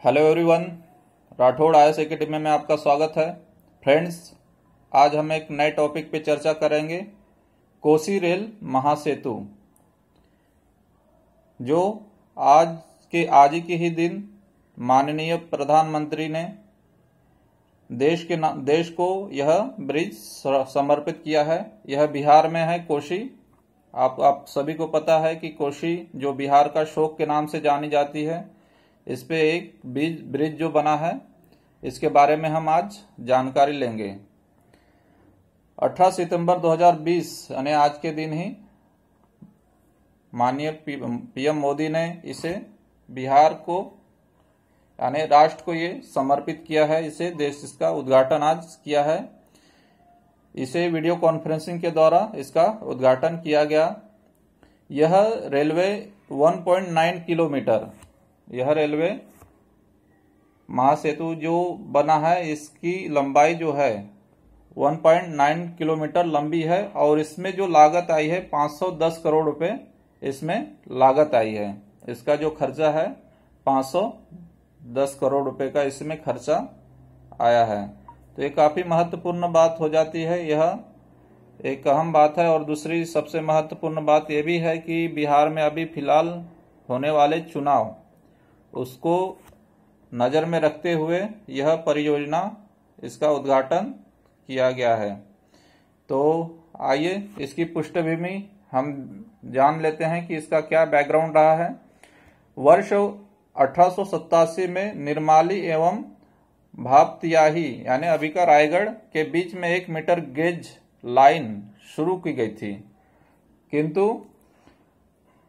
Hello everyone, Rathore IAS academy में आपका स्वागत है। फ्रेंड्स, आज हम एक नए टॉपिक पे चर्चा करेंगे, कोसी रेल महासेतु, जो आज ही दिन माननीय प्रधानमंत्री ने देश को यह ब्रिज समर्पित किया है। यह बिहार में है, कोसी। आप सभी को पता है कि कोसी जो बिहार का शोक के नाम से जानी जाती है, इस पे एक ब्रिज जो बना है, इसके बारे में हम आज जानकारी लेंगे। 18 सितंबर 2020 यानी आज के दिन ही माननीय पीएम मोदी ने इसे बिहार को यानी राष्ट्र को ये समर्पित किया है। इसका उद्घाटन आज किया है। इसे वीडियो कॉन्फ्रेंसिंग के द्वारा इसका उद्घाटन किया गया। यह रेलवे 1.9 किलोमीटर, यह रेलवे महासेतु जो बना है, इसकी लंबाई जो है 1.9 किलोमीटर लंबी है और इसमें जो लागत आई है 510 करोड़ रुपए इसमें लागत आई है। इसका जो खर्चा है 510 करोड़ रुपए का इसमें खर्चा आया है। तो ये काफी महत्वपूर्ण बात हो जाती है, यह एक अहम बात है। और दूसरी सबसे महत्वपूर्ण बात यह भी है कि बिहार में अभी फिलहाल होने वाले चुनाव, उसको नजर में रखते हुए यह परियोजना, इसका उद्घाटन किया गया है। तो आइए इसकी पृष्ठभूमि हम जान लेते हैं कि इसका क्या बैकग्राउंड रहा है। वर्ष 1887 में निर्माली एवं भापतियाही यानी अभी का रायगढ़ के बीच में 1 मीटर गेज लाइन शुरू की गई थी, किंतु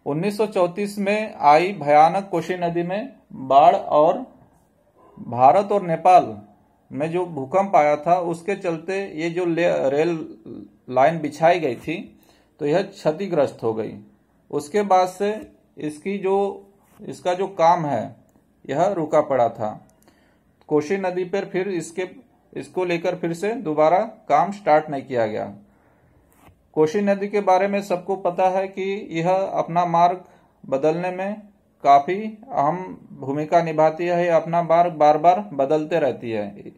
1934 में आई भयानक कोसी नदी में बाढ़ और भारत और नेपाल में जो भूकंप आया था, उसके चलते ये जो रेल लाइन बिछाई गई थी तो यह क्षतिग्रस्त हो गई। उसके बाद से इसका जो काम है यह रुका पड़ा था। कोसी नदी पर फिर इसको लेकर फिर से दोबारा काम स्टार्ट नहीं किया गया। कोसी नदी के बारे में सबको पता है कि यह अपना मार्ग बदलने में काफी अहम भूमिका निभाती है। यह अपना मार्ग बार बार बदलते रहती है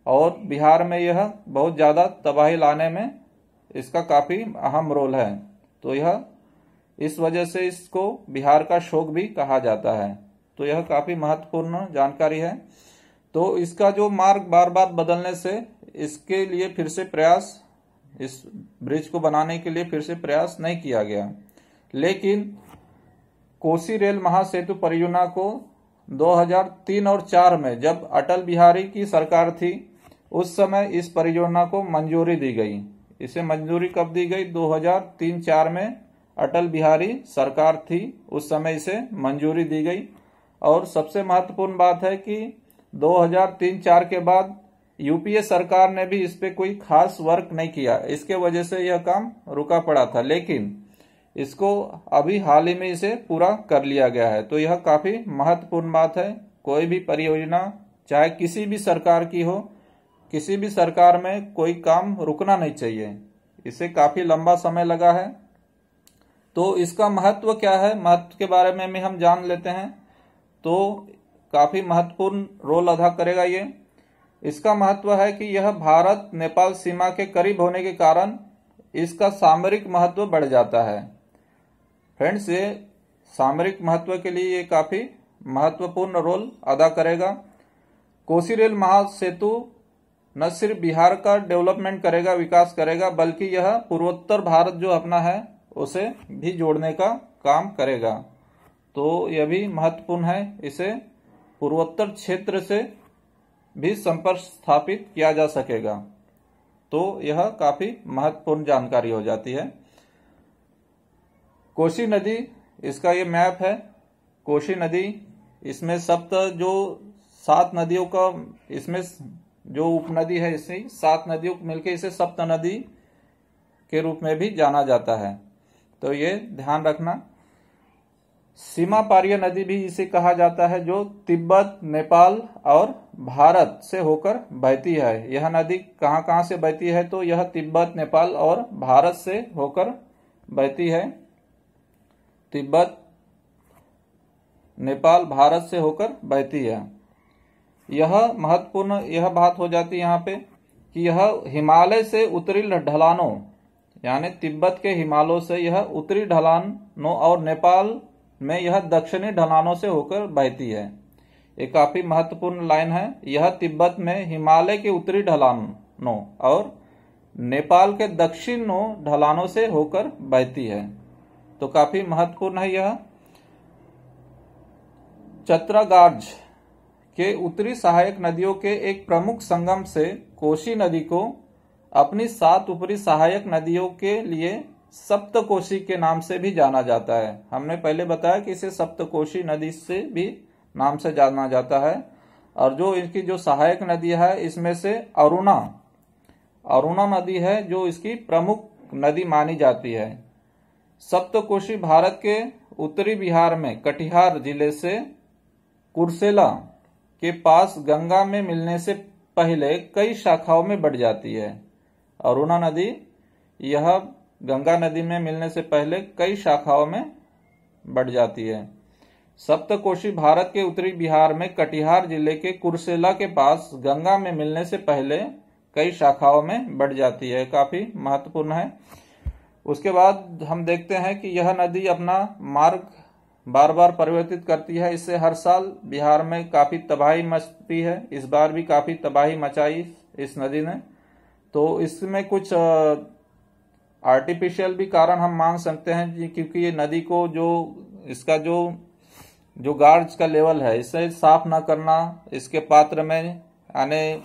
और बिहार में यह बहुत ज्यादा तबाही लाने में इसका काफी अहम रोल है। तो यह इस वजह से इसको बिहार का शोक भी कहा जाता है। तो यह काफी महत्वपूर्ण जानकारी है। तो इसका जो मार्ग बार बार बदलने से इसके लिए फिर से प्रयास, इस ब्रिज को बनाने के लिए फिर से प्रयास नहीं किया गया। लेकिन कोसी रेल महासेतु परियोजना को 2003 और 4 में जब अटल बिहारी की सरकार थी, उस समय इस परियोजना को मंजूरी दी गई। इसे मंजूरी कब दी गई? 2003-4 में अटल बिहारी सरकार थी, उस समय इसे मंजूरी दी गई। और सबसे महत्वपूर्ण बात है कि 2003-4 के बाद यूपीए सरकार ने भी इस पे कोई खास वर्क नहीं किया। इसके वजह से यह काम रुका पड़ा था, लेकिन इसको अभी हाल ही में इसे पूरा कर लिया गया है। तो यह काफी महत्वपूर्ण बात है। कोई भी परियोजना चाहे किसी भी सरकार की हो, किसी भी सरकार में कोई काम रुकना नहीं चाहिए। इसे काफी लंबा समय लगा है। तो इसका महत्व क्या है, महत्व के बारे में भी हम जान लेते हैं। तो काफी महत्वपूर्ण रोल अदा करेगा ये। इसका महत्व है कि यह भारत नेपाल सीमा के करीब होने के कारण इसका सामरिक महत्व बढ़ जाता है। फ्रेंड्स, ये सामरिक महत्व के लिए ये काफी महत्वपूर्ण रोल अदा करेगा। कोसी रेल महासेतु न सिर्फ बिहार का डेवलपमेंट करेगा, विकास करेगा, बल्कि यह पूर्वोत्तर भारत जो अपना है उसे भी जोड़ने का काम करेगा। तो यह भी महत्वपूर्ण है। इसे पूर्वोत्तर क्षेत्र से भी संपर्क स्थापित किया जा सकेगा। तो यह काफी महत्वपूर्ण जानकारी हो जाती है। कोसी नदी, इसका ये मैप है। कोसी नदी, इसमें जो 7 नदियों का, इसमें जो उपनदी है, इसे 7 नदियों को मिलकर इसे सप्त नदी के रूप में भी जाना जाता है। तो ये ध्यान रखना। सीमा पारीय नदी भी इसे कहा जाता है, जो तिब्बत, नेपाल और भारत से होकर बहती है। यह नदी कहां से बहती है? तो यह तिब्बत, नेपाल और भारत से होकर बहती है। तिब्बत, नेपाल, भारत से होकर बहती है। यह महत्वपूर्ण यह बात हो जाती है यहाँ पे कि यह हिमालय से उत्तरी ढलानों यानी तिब्बत के हिमालयों से यह उत्तरी ढलानों और नेपाल में यह दक्षिणी ढलानों से होकर बहती है। ये काफी महत्वपूर्ण लाइन है। यह तिब्बत में हिमालय के उत्तरी ढलानों और नेपाल के दक्षिणी ढलानों से होकर बहती है, तो काफी महत्वपूर्ण है यह। चत्रागार्ज के उत्तरी सहायक नदियों के एक प्रमुख संगम से कोशी नदी को अपनी 7 ऊपरी सहायक नदियों के लिए सप्तकोशी के नाम से भी जाना जाता है। हमने पहले बताया कि इसे सप्तकोशी नदी से भी नाम से जाना जाता है। और जो इसकी जो सहायक नदी है इसमें से अरुणा नदी है जो इसकी प्रमुख नदी मानी जाती है। सप्तकोशी भारत के उत्तरी बिहार में कटिहार जिले से कुर्सेला के पास गंगा में मिलने से पहले कई शाखाओं में बढ़ जाती है। अरुणा नदी यह गंगा नदी में मिलने से पहले कई शाखाओं में बढ़ जाती है। सप्तकोशी भारत के उत्तरी बिहार में कटिहार जिले के कुर्सेला के पास गंगा में मिलने से पहले कई शाखाओं में बढ़ जाती है, काफी महत्वपूर्ण है। उसके बाद हम देखते हैं कि यह नदी अपना मार्ग बार बार परिवर्तित करती है। इससे हर साल बिहार में काफी तबाही मचती है। इस बार भी काफी तबाही मचाई इस नदी ने। तो इसमें कुछ आर्टिफिशियल भी कारण हम मान सकते हैं, क्योंकि ये नदी को जो इसका जो गार्ज का लेवल है इसे साफ ना करना, इसके पात्र में आने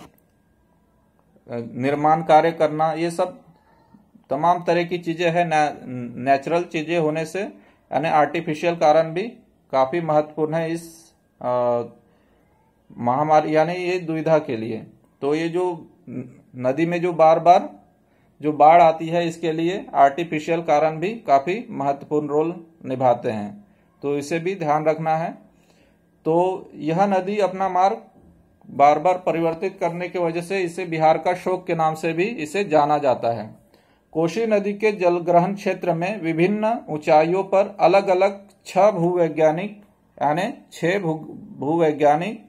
निर्माण कार्य करना, ये सब तमाम तरह की चीजें हैं। नेचुरल चीजें होने से यानी आर्टिफिशियल कारण भी काफी महत्वपूर्ण है इस महामारी यानी ये दुविधा के लिए। तो ये जो नदी में जो बार बार जो बाढ़ आती है इसके लिए आर्टिफिशियल कारण भी काफी महत्वपूर्ण रोल निभाते हैं, तो इसे भी ध्यान रखना है। तो यह नदी अपना मार्ग बार बार परिवर्तित करने की वजह से इसे बिहार का शोक के नाम से भी इसे जाना जाता है। कोशी नदी के जलग्रहण क्षेत्र में विभिन्न ऊंचाइयों पर अलग अलग 6 भूवैज्ञानिक यानी 6 भूवैज्ञानिक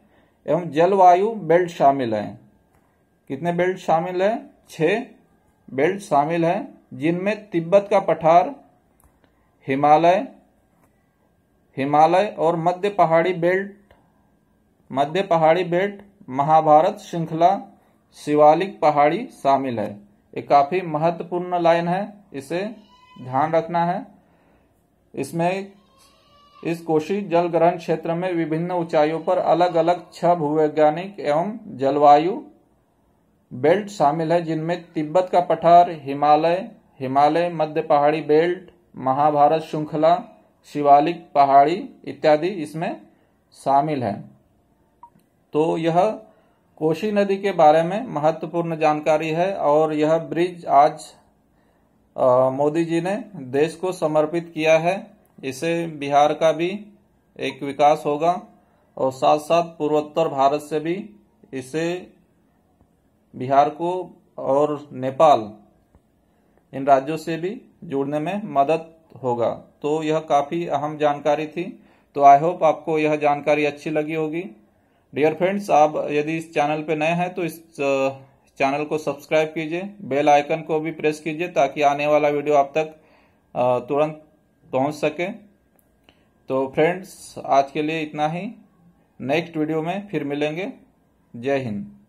एवं जलवायु बेल्ट शामिल हैं। कितने बेल्ट शामिल हैं? 6 बेल्ट शामिल हैं, जिनमें तिब्बत का पठार, हिमालय और मध्य पहाड़ी बेल्ट, महाभारत श्रृंखला, शिवालिक पहाड़ी शामिल है। ये काफी महत्वपूर्ण लाइन है, इसे ध्यान रखना है। इसमें इस कोशी जलग्रहण क्षेत्र में विभिन्न ऊंचाइयों पर अलग अलग 6 भूवैज्ञानिक एवं जलवायु बेल्ट शामिल है, जिनमें तिब्बत का पठार, हिमालय, मध्य पहाड़ी बेल्ट, महाभारत श्रृंखला, शिवालिक पहाड़ी इत्यादि इसमें शामिल है। तो यह कोशी नदी के बारे में महत्वपूर्ण जानकारी है और यह ब्रिज आज मोदी जी ने देश को समर्पित किया है। इससे बिहार का भी एक विकास होगा और साथ साथ पूर्वोत्तर भारत से भी इससे बिहार को और नेपाल इन राज्यों से भी जुड़ने में मदद होगा। तो यह काफी अहम जानकारी थी। तो आई होप आपको यह जानकारी अच्छी लगी होगी। डियर फ्रेंड्स, आप यदि इस चैनल पे नए हैं तो इस चैनल को सब्सक्राइब कीजिए, बेल आइकन को भी प्रेस कीजिए ताकि आने वाला वीडियो आप तक तुरंत पहुंच सके। तो फ्रेंड्स, आज के लिए इतना ही। नेक्स्ट वीडियो में फिर मिलेंगे। जय हिंद।